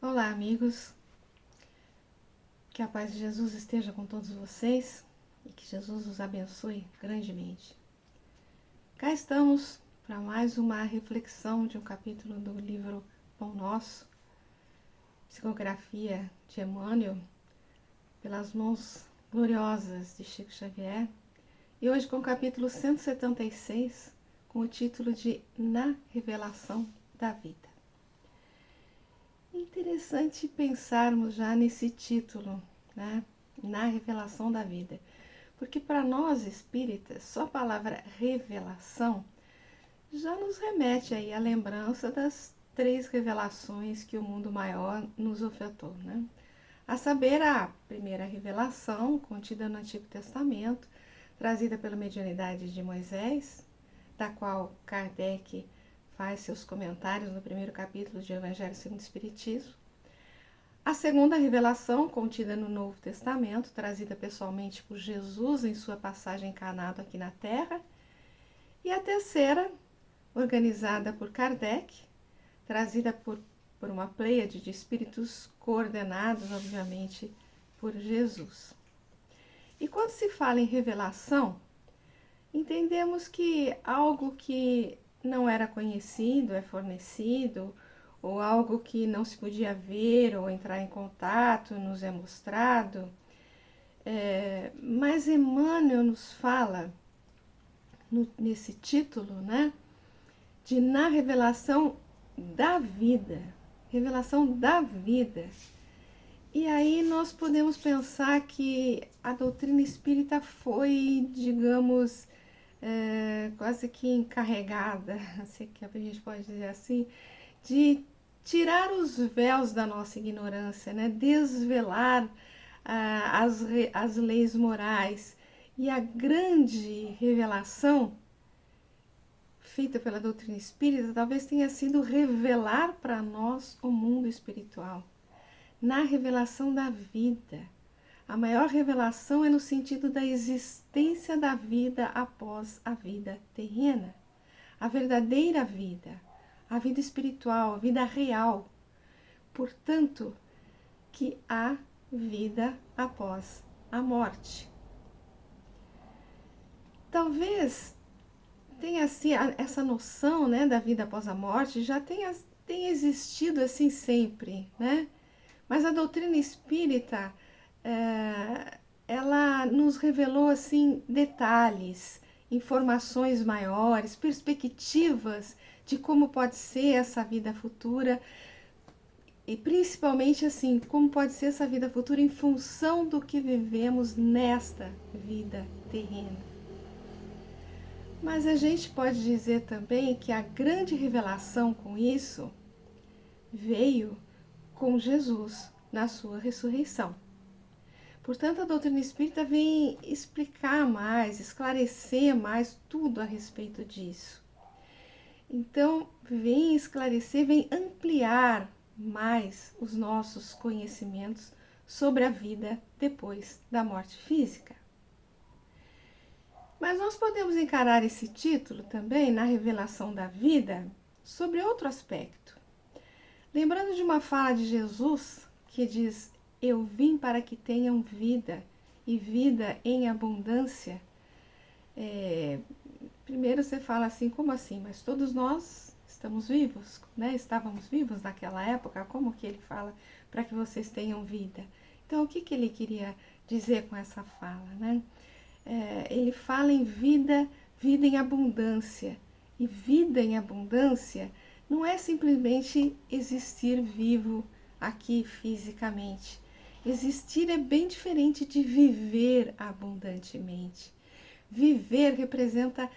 Olá, amigos. Que a paz de Jesus esteja com todos vocês e que Jesus os abençoe grandemente. Cá estamos para mais uma reflexão de um capítulo do livro Pão Nosso, psicografia de Emmanuel, pelas mãos gloriosas de Chico Xavier, e hoje com o capítulo 176, com o título de Na Revelação da Vida. Interessante pensarmos já nesse título, né? Na revelação da vida, porque para nós espíritas, só a palavra revelação já nos remete aí à lembrança das 3 revelações que o mundo maior nos ofertou, né? A saber, a primeira revelação, contida no Antigo Testamento, trazida pela mediunidade de Moisés, da qual Kardec faz seus comentários no primeiro capítulo de Evangelho segundo o Espiritismo. A segunda revelação, contida no Novo Testamento, trazida pessoalmente por Jesus em sua passagem encarnado aqui na Terra. E a terceira, organizada por Kardec, trazida por uma pleiade de espíritos coordenados, obviamente, por Jesus. E quando se fala em revelação, entendemos que algo que não era conhecido é fornecido, ou algo que não se podia ver ou entrar em contato nos é mostrado. Mas Emmanuel nos fala, nesse título, né, de na revelação da vida. Revelação da vida. E aí nós podemos pensar que a doutrina espírita foi, digamos, quase que encarregada, se que a gente pode dizer assim, de tirar os véus da nossa ignorância, né? Desvelar as leis morais. E a grande revelação feita pela doutrina espírita talvez tenha sido revelar para nós o mundo espiritual. Na revelação da vida. A maior revelação é no sentido da existência da vida após a vida terrena. A verdadeira vida, a vida espiritual, a vida real. Portanto, que há vida após a morte. Talvez tenha assim, essa noção, né, da vida após a morte já tenha existido assim sempre, né? Mas a doutrina espírita, ela nos revelou assim detalhes, informações maiores, perspectivas de como pode ser essa vida futura e principalmente assim, como pode ser essa vida futura em função do que vivemos nesta vida terrena. Mas a gente pode dizer também que a grande revelação com isso veio com Jesus na sua ressurreição. Portanto, a doutrina espírita vem explicar mais, esclarecer mais tudo a respeito disso. Então, vem esclarecer, vem ampliar mais os nossos conhecimentos sobre a vida depois da morte física. Mas nós podemos encarar esse título também, na revelação da vida, sobre outro aspecto. Lembrando de uma fala de Jesus que diz: eu vim para que tenham vida e vida em abundância. Primeiro você fala assim, como assim? Mas todos nós estamos vivos, né? Estávamos vivos naquela época, como que ele fala para que vocês tenham vida? Então, o que ele queria dizer com essa fala, né? Ele fala em vida, vida em abundância. E vida em abundância não é simplesmente existir vivo aqui fisicamente. Existir é bem diferente de viver abundantemente. Viver representa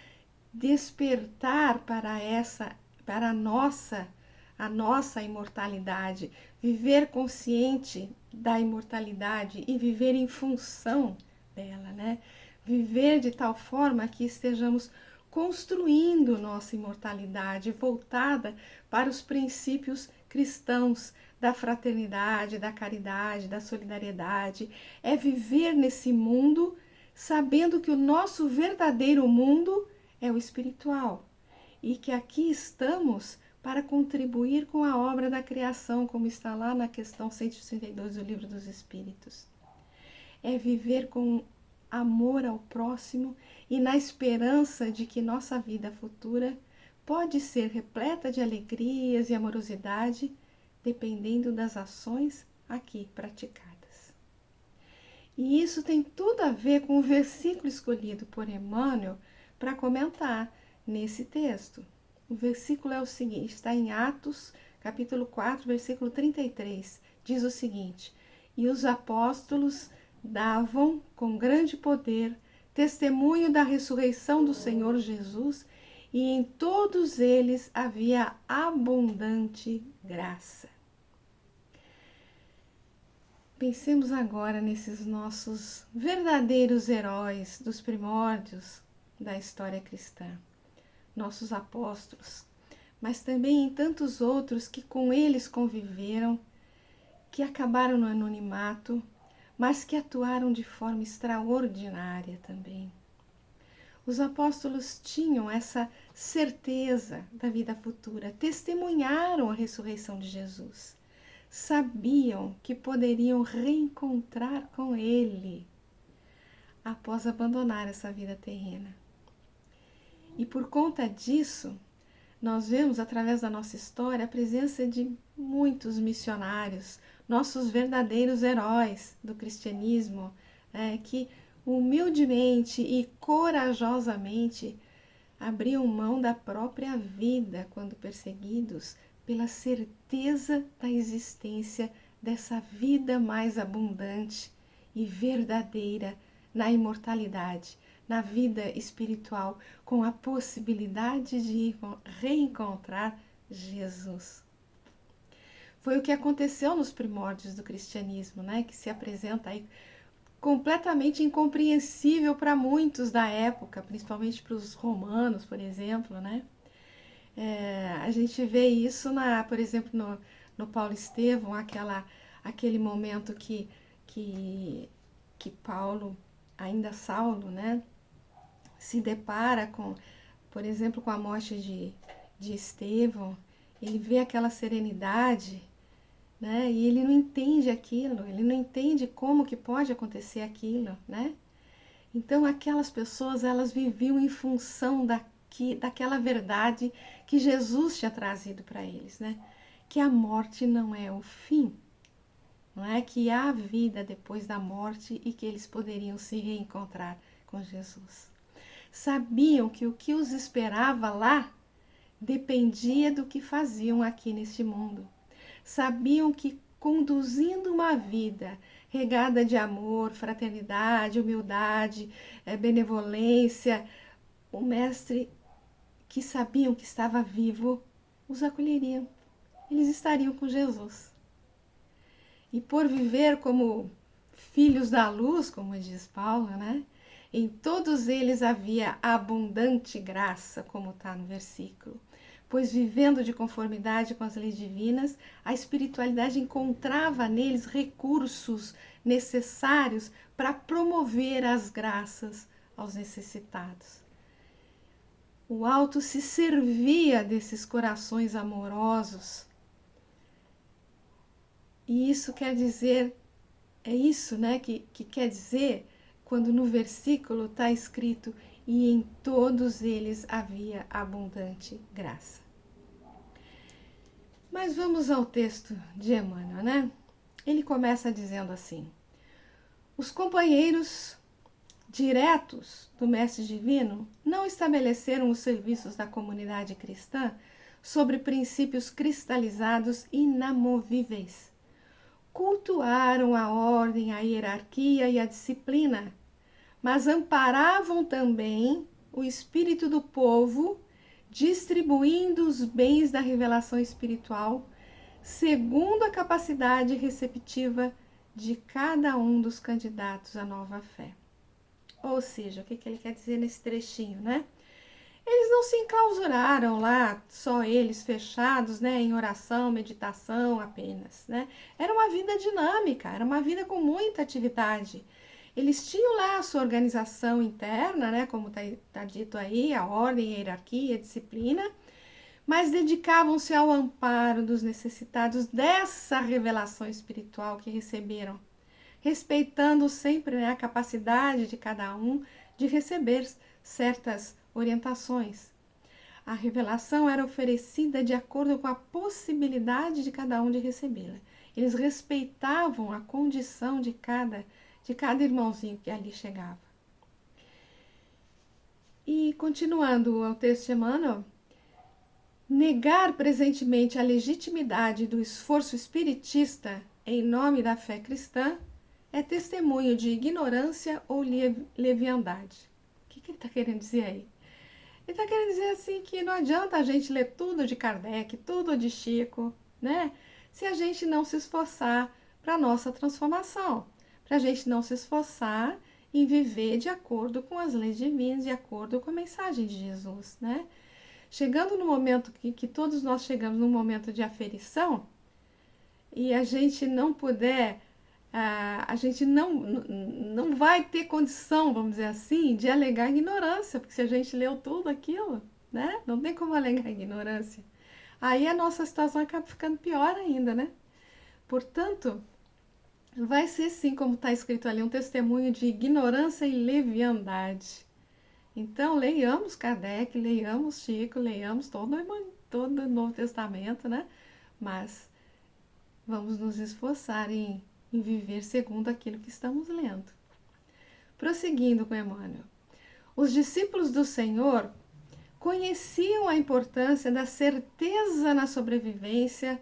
despertar para a nossa imortalidade, viver consciente da imortalidade e viver em função dela, né? Viver de tal forma que estejamos construindo nossa imortalidade voltada para os princípios cristãos da fraternidade, da caridade, da solidariedade. É viver nesse mundo sabendo que o nosso verdadeiro mundo é o espiritual e que aqui estamos para contribuir com a obra da criação, como está lá na questão 132 do Livro dos Espíritos. É viver com amor ao próximo e na esperança de que nossa vida futura pode ser repleta de alegrias e amorosidade, dependendo das ações aqui praticadas. E isso tem tudo a ver com o versículo escolhido por Emmanuel para comentar nesse texto. O versículo é o seguinte, está em Atos, capítulo 4, versículo 33. Diz o seguinte: e os apóstolos davam com grande poder testemunho da ressurreição do Senhor Jesus, e em todos eles havia abundante graça. Pensemos agora nesses nossos verdadeiros heróis dos primórdios da história cristã, nossos apóstolos, mas também em tantos outros que com eles conviveram, que acabaram no anonimato, mas que atuaram de forma extraordinária também. Os apóstolos tinham essa certeza da vida futura, testemunharam a ressurreição de Jesus, sabiam que poderiam reencontrar com Ele após abandonar essa vida terrena. E por conta disso, nós vemos através da nossa história a presença de muitos missionários, nossos verdadeiros heróis do cristianismo, que humildemente e corajosamente abriam mão da própria vida quando perseguidos, pela certeza da existência dessa vida mais abundante e verdadeira na imortalidade, na vida espiritual, com a possibilidade de reencontrar Jesus. Foi o que aconteceu nos primórdios do cristianismo, que se apresenta aí completamente incompreensível para muitos da época, principalmente para os romanos, por exemplo, a gente vê isso, por exemplo, no Paulo Estevão, aquele momento que Paulo, ainda Saulo, se depara com, por exemplo, com a morte de Estevão. Ele vê aquela serenidade, e ele não entende aquilo, ele não entende como que pode acontecer aquilo, Então, aquelas pessoas, elas viviam em função daquela verdade que Jesus tinha trazido para eles, que a morte não é o fim, que há vida depois da morte e que eles poderiam se reencontrar com Jesus. Sabiam que o que os esperava lá dependia do que faziam aqui neste mundo. Sabiam que conduzindo uma vida regada de amor, fraternidade, humildade, benevolência, o Mestre, que sabiam que estava vivo, os acolheriam. Eles estariam com Jesus. E por viver como filhos da luz, como diz Paulo, em todos eles havia abundante graça, como está no versículo. Pois vivendo de conformidade com as leis divinas, a espiritualidade encontrava neles recursos necessários para promover as graças aos necessitados. O alto se servia desses corações amorosos. E isso quer dizer, é isso, que quer dizer quando no versículo está escrito: e em todos eles havia abundante graça. Mas vamos ao texto de Emmanuel, Ele começa dizendo assim: os companheiros diretos do Mestre Divino não estabeleceram os serviços da comunidade cristã sobre princípios cristalizados inamovíveis. Cultuaram a ordem, a hierarquia e a disciplina, mas amparavam também o espírito do povo, distribuindo os bens da revelação espiritual segundo a capacidade receptiva de cada um dos candidatos à nova fé. Ou seja, o que ele quer dizer nesse trechinho, Eles não se enclausuraram lá, só eles fechados, em oração, meditação apenas, Era uma vida dinâmica, era uma vida com muita atividade. Eles tinham lá a sua organização interna, como está dito aí, a ordem, a hierarquia, a disciplina, mas dedicavam-se ao amparo dos necessitados dessa revelação espiritual que receberam, respeitando sempre, né, a capacidade de cada um de receber certas orientações. A revelação era oferecida de acordo com a possibilidade de cada um de recebê-la. Eles respeitavam a condição de cada irmãozinho que ali chegava. E continuando ao texto de Emmanuel, negar presentemente a legitimidade do esforço espiritista em nome da fé cristã é testemunho de ignorância ou leviandade. O que ele está querendo dizer aí? Ele está querendo dizer assim que não adianta a gente ler tudo de Kardec, tudo de Chico, né? Se a gente não se esforçar para a nossa transformação, para a gente não se esforçar em viver de acordo com as leis divinas, de acordo com a mensagem de Jesus, né? Chegando no momento que todos nós chegamos num momento de aferição e a gente não puder, a gente não vai ter condição, vamos dizer assim, de alegar ignorância, porque se a gente leu tudo aquilo, né? Não tem como alegar ignorância. Aí a nossa situação acaba ficando pior ainda, né? Portanto, vai ser sim, como está escrito ali, um testemunho de ignorância e leviandade. Então, leiamos Kardec, leiamos Chico, leiamos todo o Novo Testamento, né? Mas vamos nos esforçar em viver segundo aquilo que estamos lendo. Prosseguindo com Emmanuel. Os discípulos do Senhor conheciam a importância da certeza na sobrevivência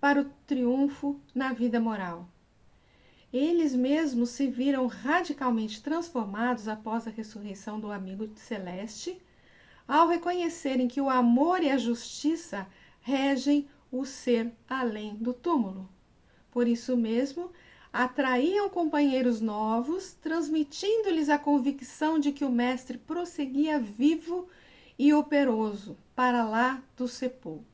para o triunfo na vida moral. Eles mesmos se viram radicalmente transformados após a ressurreição do amigo celeste, ao reconhecerem que o amor e a justiça regem o ser além do túmulo. Por isso mesmo, atraíam companheiros novos, transmitindo-lhes a convicção de que o Mestre prosseguia vivo e operoso para lá do sepulcro.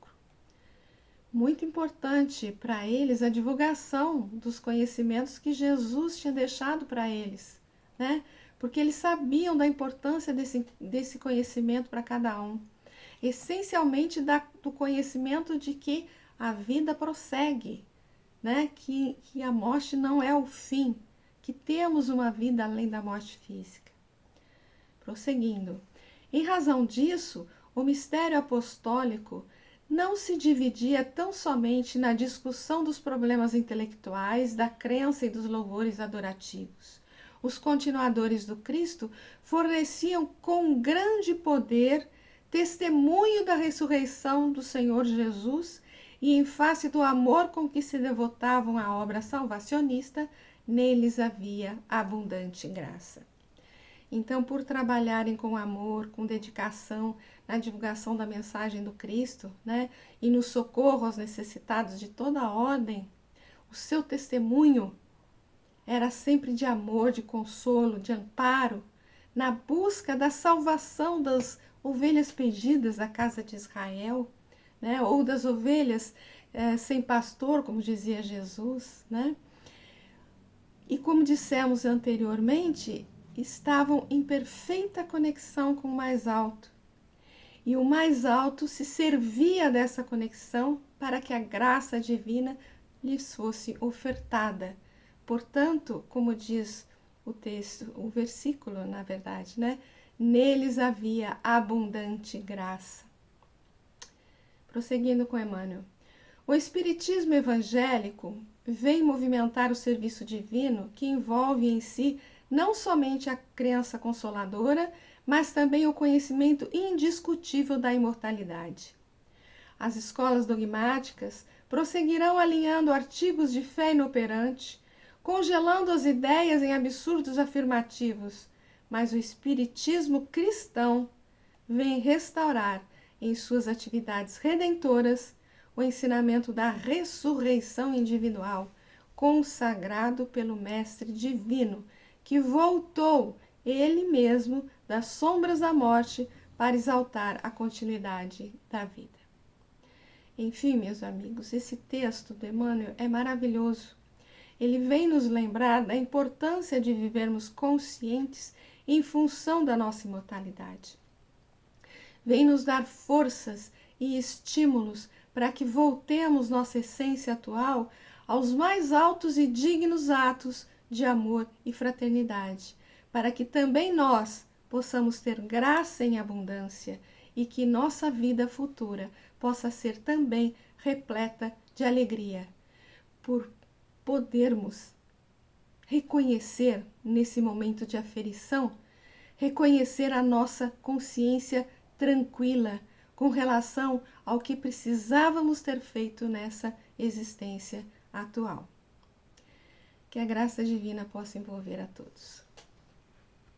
Muito importante para eles a divulgação dos conhecimentos que Jesus tinha deixado para eles, né? Porque eles sabiam da importância desse conhecimento para cada um. Essencialmente do conhecimento de que a vida prossegue, né? Que a morte não é o fim, que temos uma vida além da morte física. Prosseguindo. Em razão disso, o mistério apostólico não se dividia tão somente na discussão dos problemas intelectuais, da crença e dos louvores adorativos. Os continuadores do Cristo forneciam com grande poder testemunho da ressurreição do Senhor Jesus e, em face do amor com que se devotavam à obra salvacionista, neles havia abundante graça. Então, por trabalharem com amor, com dedicação na divulgação da mensagem do Cristo, né, e no socorro aos necessitados de toda a ordem, o seu testemunho era sempre de amor, de consolo, de amparo, na busca da salvação das ovelhas perdidas da casa de Israel, né, ou das ovelhas sem pastor, como dizia Jesus, né? E como dissemos anteriormente, estavam em perfeita conexão com o mais alto. E o mais alto se servia dessa conexão para que a graça divina lhes fosse ofertada. Portanto, como diz o texto, o versículo, na verdade, né? Neles havia abundante graça. Prosseguindo com Emmanuel. O Espiritismo evangélico vem movimentar o serviço divino que envolve em si não somente a crença consoladora, mas também o conhecimento indiscutível da imortalidade. As escolas dogmáticas prosseguirão alinhando artigos de fé inoperante, congelando as ideias em absurdos afirmativos, mas o espiritismo cristão vem restaurar em suas atividades redentoras o ensinamento da ressurreição individual, consagrado pelo Mestre Divino, que voltou ele mesmo das sombras da morte para exaltar a continuidade da vida. Enfim, meus amigos, esse texto do Emmanuel é maravilhoso. Ele vem nos lembrar da importância de vivermos conscientes em função da nossa imortalidade. Vem nos dar forças e estímulos para que voltemos nossa essência atual aos mais altos e dignos atos de amor e fraternidade, para que também nós possamos ter graça em abundância e que nossa vida futura possa ser também repleta de alegria, por podermos reconhecer nesse momento de aferição, reconhecer a nossa consciência tranquila com relação ao que precisávamos ter feito nessa existência atual. Que a graça divina possa envolver a todos.